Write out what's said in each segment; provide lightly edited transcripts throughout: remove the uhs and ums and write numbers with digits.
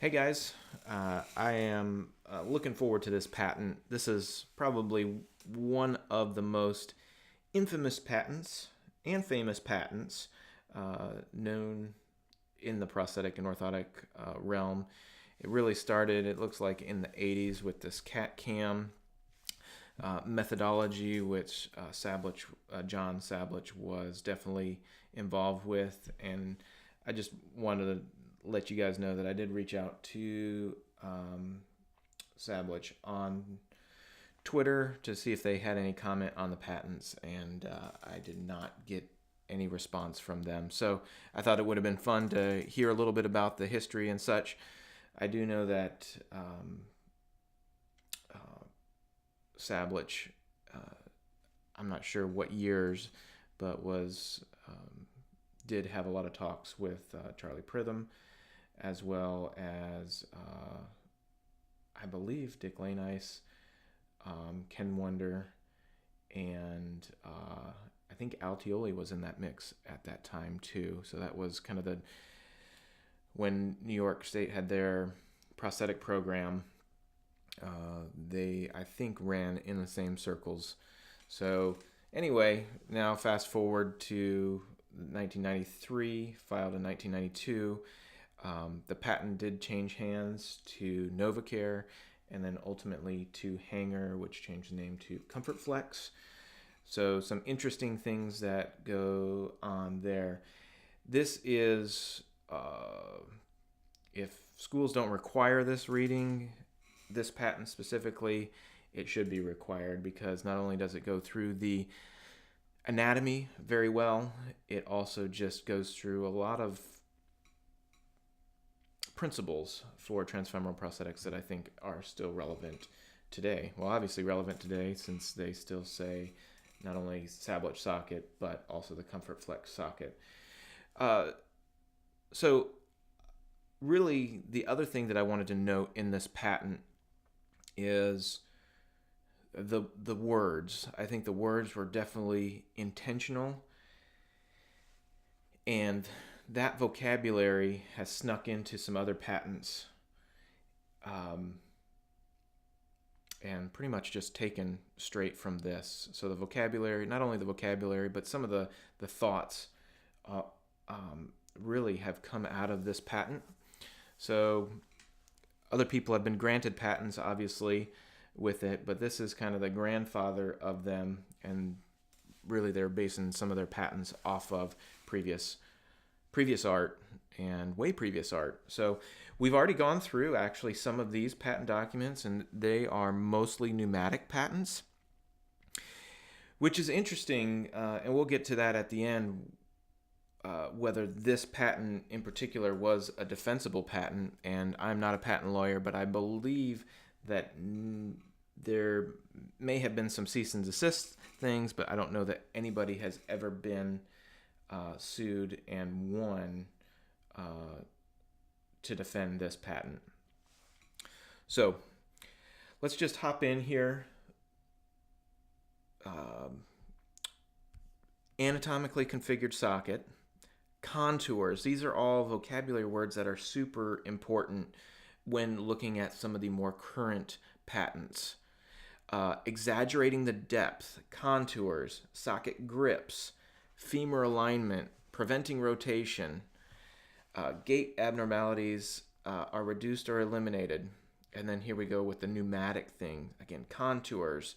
Hey guys, I am looking forward to this patent. This is probably one of the most infamous patents and famous patents known in the prosthetic and orthotic realm. It really started, it looks like, in the 80s with this CAT cam methodology, which John Sabolich was definitely involved with. And I just wanted to let you guys know that I did reach out to Sabolich on Twitter to see if they had any comment on the patents, and I did not get any response from them. So I thought it would have been fun to hear a little bit about the history and such. I do know that Sabolich, I'm not sure what years, but did have a lot of talks with Charlie Pritham, as well as I believe Dick Lane Ice, Ken Wonder, and I think Altioli was in that mix at that time too. So that was kind of when New York State had their prosthetic program. They, I think, ran in the same circles. So anyway, now fast forward to 1993, filed in 1992. The patent did change hands to NovaCare, and then ultimately to Hanger, which changed the name to ComfortFlex. So some interesting things that go on there. This is, if schools don't require this reading, this patent specifically, it should be required, because not only does it go through the anatomy very well, it also just goes through a lot of principles for transfemoral prosthetics that I think are still relevant today. Well, obviously relevant today, since they still say not only Sabolich socket, but also the ComfortFlex socket. So really, the other thing that I wanted to note in this patent is the words. I think the words were definitely intentional, and that vocabulary has snuck into some other patents, and pretty much just taken straight from this. So the vocabulary, not only the vocabulary, but some of the thoughts really have come out of this patent. So other people have been granted patents, obviously, with it, but this is kind of the grandfather of them, and really they're basing some of their patents off of previous art and way previous art. So we've already gone through actually some of these patent documents, and they are mostly pneumatic patents, which is interesting, and we'll get to that at the end, whether this patent in particular was a defensible patent. And I'm not a patent lawyer, but I believe that there may have been some cease and desist things, but I don't know that anybody has ever been sued and won to defend this patent. So let's just hop in here. Anatomically configured socket, contours. These are all vocabulary words that are super important when looking at some of the more current patents. Exaggerating the depth, contours, socket grips, femur alignment, preventing rotation, gait abnormalities are reduced or eliminated. And then here we go with the pneumatic thing. Again, contours,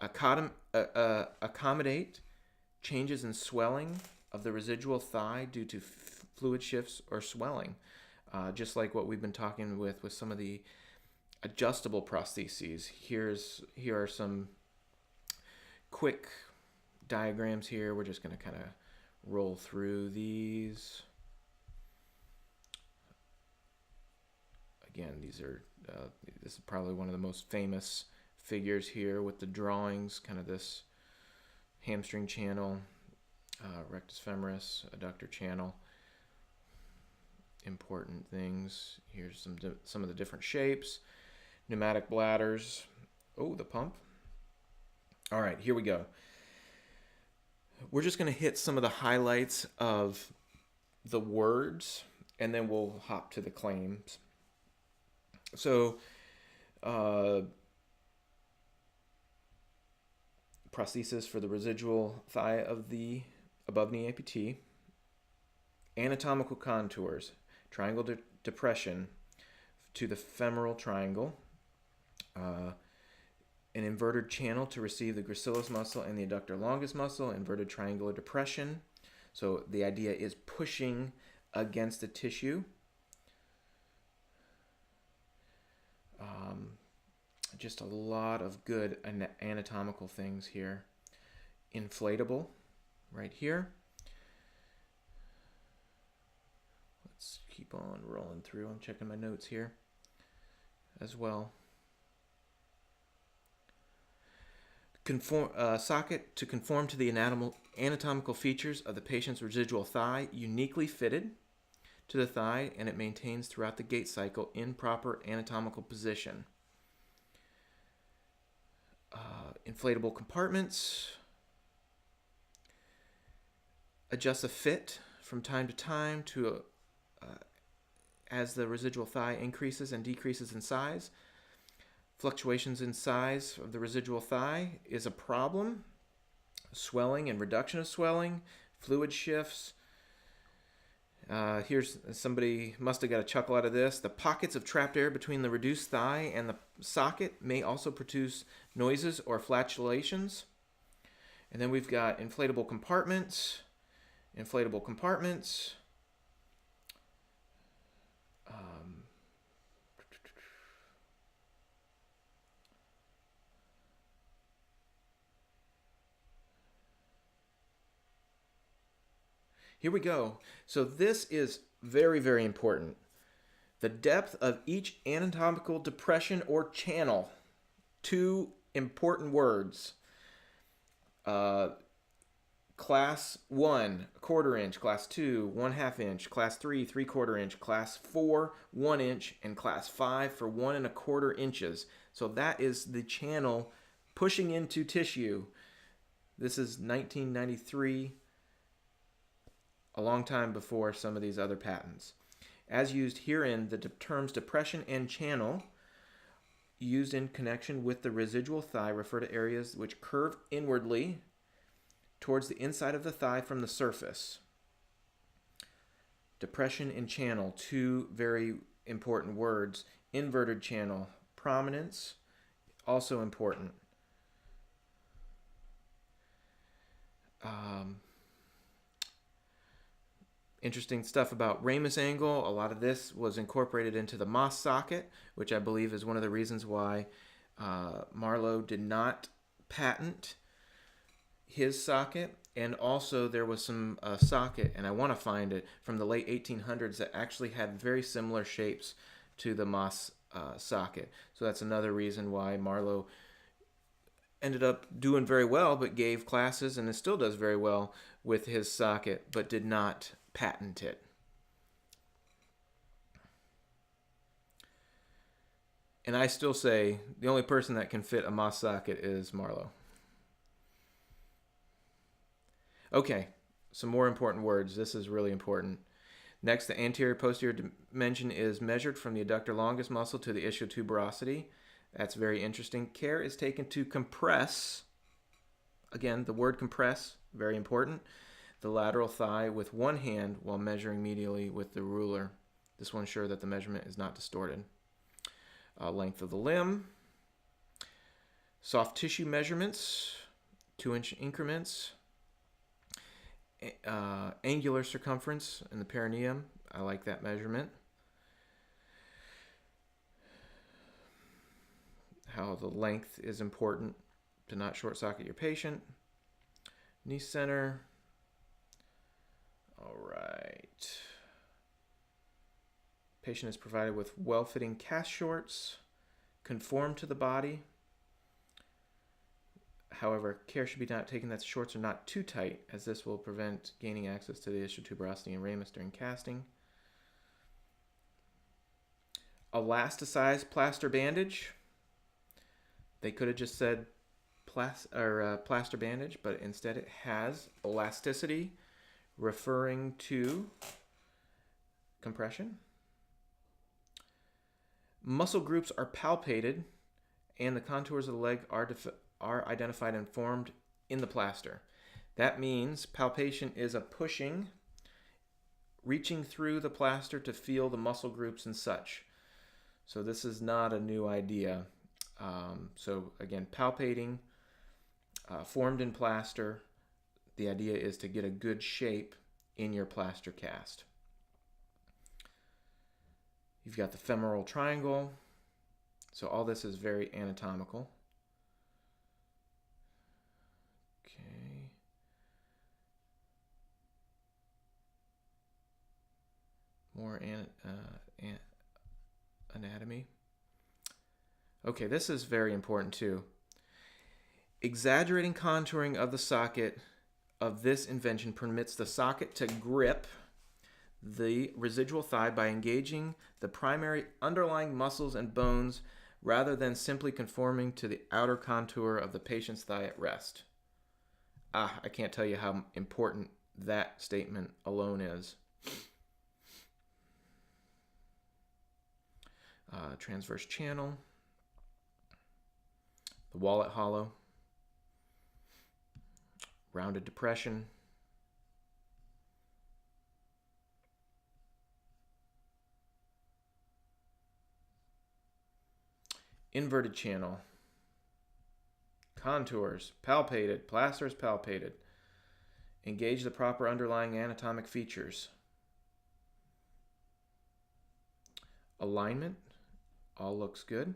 accommodate changes in swelling of the residual thigh due to fluid shifts or swelling. Just like what we've been talking with some of the adjustable prostheses. Here are some quick diagrams here. We're just going to kind of roll through these. Again, this is probably one of the most famous figures here with the drawings, kind of this hamstring channel, rectus femoris, adductor channel. Important things. Here's some of the different shapes. Pneumatic bladders. Oh, the pump. All right, here we go. We're just going to hit some of the highlights of the words, and then we'll hop to the claims. So, uh, prosthesis for the residual thigh of the above knee amputee. Anatomical contours, triangle depression to the femoral triangle. An inverted channel to receive the gracilis muscle and the adductor longus muscle, inverted triangular depression. So the idea is pushing against the tissue. Just a lot of good anatomical things here. Inflatable, right here. Let's keep on rolling through. I'm checking my notes here as well. Socket to conform to the anatomical features of the patient's residual thigh, uniquely fitted to the thigh, and it maintains throughout the gait cycle in proper anatomical position. Inflatable compartments. Adjust the fit from time to time to as the residual thigh increases and decreases in size. Fluctuations in size of the residual thigh is a problem. Swelling and reduction of swelling, fluid shifts. Here's somebody must have got a chuckle out of this. The pockets of trapped air between the reduced thigh and the socket may also produce noises or flatulations. And then we've got inflatable compartments. Inflatable compartments. Here we go. So this is very, very important. The depth of each anatomical depression or channel. Two important words. Class 1, 1/4 inch. Class 2, 1/2 inch. Class 3, 3/4 inch. Class 4, 1 inch. And Class 5 for 1 1/4 inches. So that is the channel pushing into tissue. This is 1993. A long time before some of these other patents. As used herein, the terms depression and channel used in connection with the residual thigh refer to areas which curve inwardly towards the inside of the thigh from the surface. Depression and channel, two very important words. Inverted channel, prominence, also important. Interesting stuff about ramus angle. A lot of this was incorporated into the Moss socket, which I believe is one of the reasons why Marlowe did not patent his socket. And also there was some socket, and I want to find it, from the late 1800s that actually had very similar shapes to the Moss socket. So that's another reason why Marlowe ended up doing very well, but gave classes, and it still does very well with his socket, but did not patent it. And I still say the only person that can fit a Moss socket is Marlowe. Okay, some more important words. This is really important. Next, the anterior-posterior dimension is measured from the adductor longus muscle to the ischial tuberosity. That's very interesting. Care is taken to compress, again, the word compress, very important, the lateral thigh with one hand while measuring medially with the ruler. This will ensure that the measurement is not distorted. Length of the limb. Soft tissue measurements, 2-inch increments. Angular circumference in the perineum. I like that measurement. How the length is important to not short socket your patient. Knee center. All right. Patient is provided with well-fitting cast shorts, conform to the body. However, care should be not taken that the shorts are not too tight, as this will prevent gaining access to the ischial tuberosity and ramus during casting. Elasticized plaster bandage. They could have just said plaster bandage, but instead it has elasticity, referring to compression. Muscle groups are palpated, and the contours of the leg are identified and formed in the plaster. That means palpation is a pushing, reaching through the plaster to feel the muscle groups and such. So this is not a new idea. So again, palpating, formed in plaster. The idea is to get a good shape in your plaster cast. You've got the femoral triangle. So all this is very anatomical. Okay. More anatomy. Okay, this is very important too. Exaggerating contouring of the socket of this invention permits the socket to grip the residual thigh by engaging the primary underlying muscles and bones rather than simply conforming to the outer contour of the patient's thigh at rest. I can't tell you how important that statement alone is. Transverse channel, the wallet hollow, rounded depression, inverted channel, contours, palpated, plasters palpated, engage the proper underlying anatomic features, alignment, all looks good.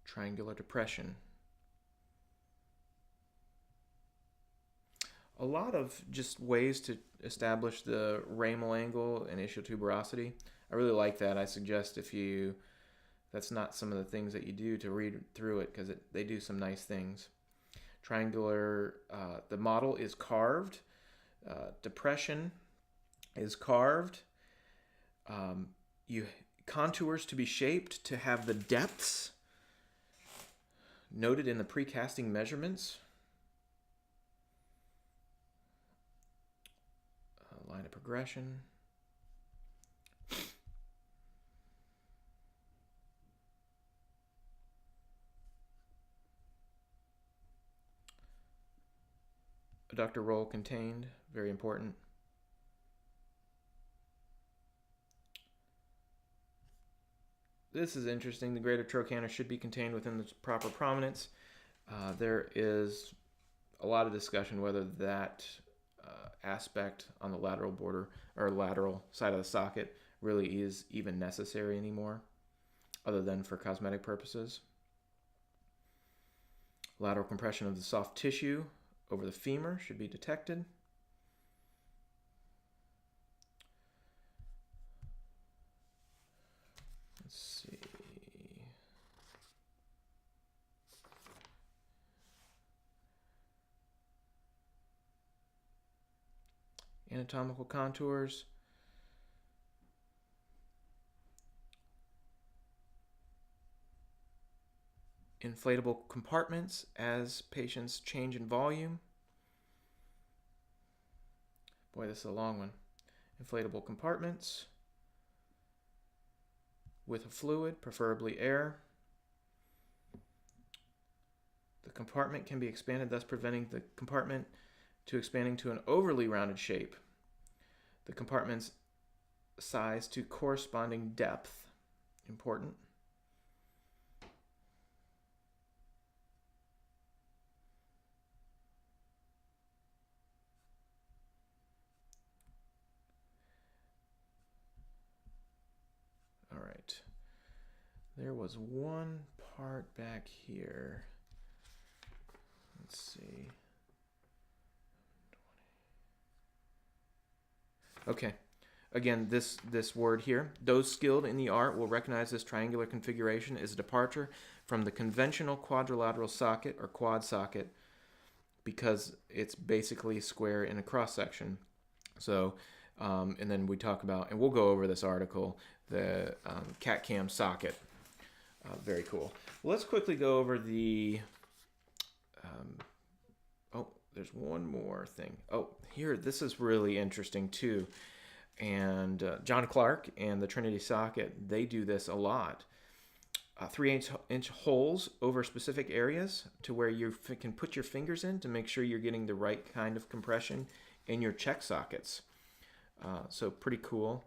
Triangular depression. A lot of just ways to establish the ramal angle and ischial tuberosity. I really like that. I suggest that's not some of the things that you do to read through it, because they do some nice things. Triangular, the model is carved. Depression is carved. You contours to be shaped to have the depths noted in the precasting measurements. Line of progression. Adductor roll contained, very important. This is interesting. The greater trochanter should be contained within the proper prominence. There is a lot of discussion whether that aspect on the lateral border or lateral side of the socket really is even necessary anymore, other than for cosmetic purposes. Lateral compression of the soft tissue over the femur should be detected. Let's see. Anatomical contours. Inflatable compartments as patients change in volume. Boy, this is a long one. Inflatable compartments with a fluid, preferably air. The compartment can be expanded, thus preventing the compartment to expanding to an overly rounded shape. The compartment's size to corresponding depth, important. All right. There was one part back here. Let's see. Okay, again, this word here, those skilled in the art will recognize this triangular configuration is a departure from the conventional quadrilateral socket or quad socket, because it's basically square in a cross section. So, and then we talk about, and we'll go over this article, the CAT-CAM socket. Very cool. Well, let's quickly go over the... oh, there's one more thing. Oh, here, this is really interesting too. And John Clark and the Trinity socket, they do this a lot. 3-inch holes over specific areas to where you can put your fingers in to make sure you're getting the right kind of compression in your check sockets. So pretty cool.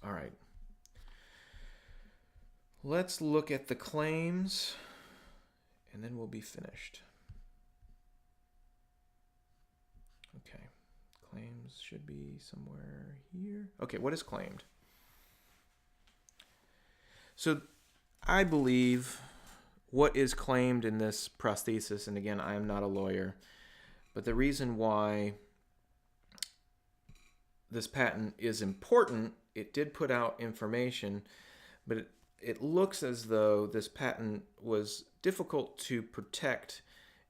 All right. Let's look at the claims and then we'll be finished. Okay. Claims should be somewhere here. Okay, what is claimed? So I believe what is claimed in this prosthesis, and again, I am not a lawyer, but the reason why this patent is important, it did put out information, but it looks as though this patent was difficult to protect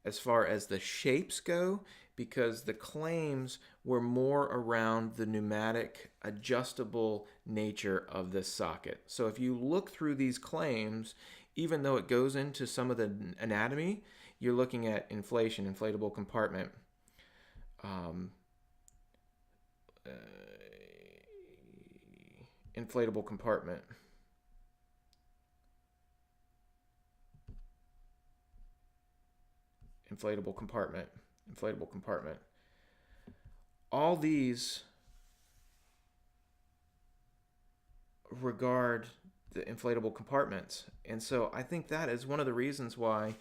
as far as the shapes go, because the claims were more around the pneumatic adjustable nature of this socket. So if you look through these claims, even though it goes into some of the anatomy, you're looking at inflation, inflatable compartment, inflatable compartment, inflatable compartment, inflatable compartment. All these regard the inflatable compartments. And so I think that is one of the reasons why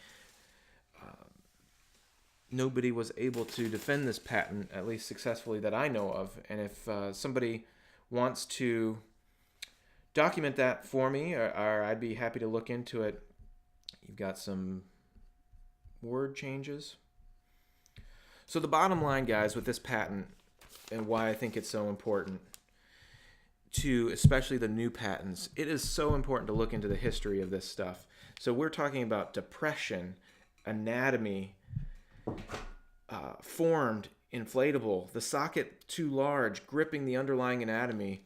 nobody was able to defend this patent, at least successfully that I know of. And if somebody wants to document that for me, or I'd be happy to look into it. You've got some word changes. So the bottom line, guys, with this patent and why I think it's so important to especially the new patents, it is so important to look into the history of this stuff. So we're talking about depression, anatomy, formed, inflatable, the socket too large, gripping the underlying anatomy,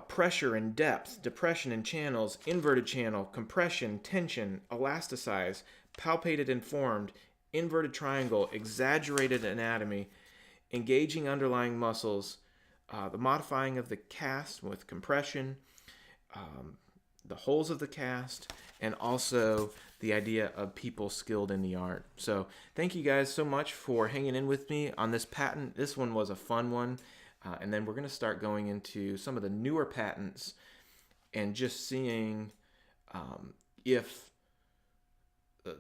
pressure and depth, depression in channels, inverted channel, compression, tension, elasticize, palpated and formed, inverted triangle, exaggerated anatomy, engaging underlying muscles, the modifying of the cast with compression, the holes of the cast, and also the idea of people skilled in the art. So thank you guys so much for hanging in with me on this patent. This one was a fun one. And then we're going to start going into some of the newer patents and just seeing if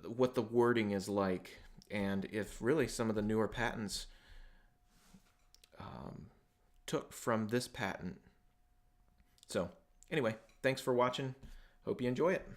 what the wording is like, and if really some of the newer patents took from this patent. So anyway, thanks for watching. Hope you enjoy it.